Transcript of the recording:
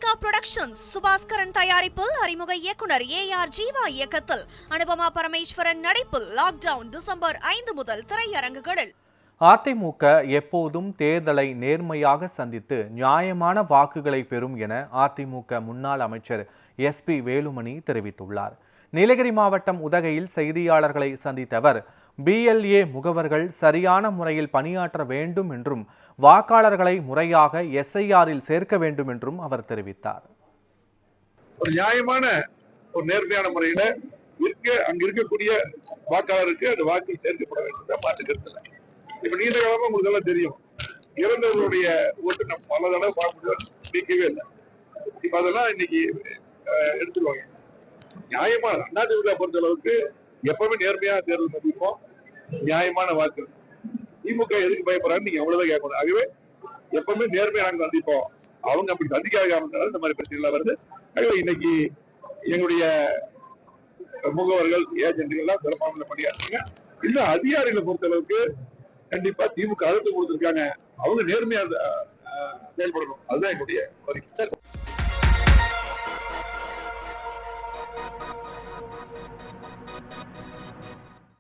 Lyca productions Subaskaran தயாரிப்பில் அறிமுக இயக்குனர் ஏஆர் ஜீவா இயக்கத்தில் அனுபமா பரமேஸ்வரன் நடிப்பில் லாக்டவுன் டிசம்பர் 5 முதல் திரையரங்குகளில். அதிமுக எப்போதும் தேர்தலை நேர்மையாக சந்தித்து நியாயமான வாக்குகளை பெறும் என அதிமுக முன்னாள் அமைச்சர் SP வேலுமணி தெரிவித்துள்ளார். நீலகிரி மாவட்டம் உதகையில் செய்தியாளர்களை சந்தித்த அவர் BLA முகவர்கள் சரியான முறையில் பணியாற்ற வேண்டும் என்றும் வாக்காளர்களை முறையாக SIRல் சேர்க்க வேண்டும் என்றும் அவர் தெரிவித்தார். ஒரு நியாயமான ஒரு நேர்மையான முறையில அங்க இருக்கக்கூடிய வாக்காளருக்கு அந்த வாக்கு சேர்க்கப்பட வேண்டும் மாற்றுக்கிறது. இப்ப நீண்ட காலமா உங்களுக்கு எல்லாம் தெரியும், இறந்தவர்களுடைய ஓட்டு நம்ம பல தடவை பார்க்க நீக்கவே இல்லை. இப்ப அதெல்லாம் இன்னைக்கு எடுத்துருவாங்க. நியாயமான அதிமுக பொறுத்த அளவுக்கு எப்பவுமே நேர்மையா தேர்தல் சந்திப்போம், நியாயமான வாக்கு. திமுக எதுக்கு பயப்படுறாங்க நீங்க அவ்வளவுதான் கேட்கணும். ஆகவே எப்பவுமே நேர்மையா நாங்க சந்திப்போம். அவங்க அப்படி சந்திக்காம இந்த மாதிரி பிரச்சனை எல்லாம் வருது. ஆகவே இன்னைக்கு எங்களுடைய முகவர்கள் ஏஜென்ட்கள் எல்லாம் சிறப்பான பணியாற்றுங்க. இன்னும் அதிகாரிகளை பொறுத்த அளவுக்கு கண்டிப்பா திமுக அழுத்தம் கொடுத்திருக்காங்க, அவங்க நேர்மையா செயல்படணும். அதுதான் எங்களுடைய கோரிக்கை.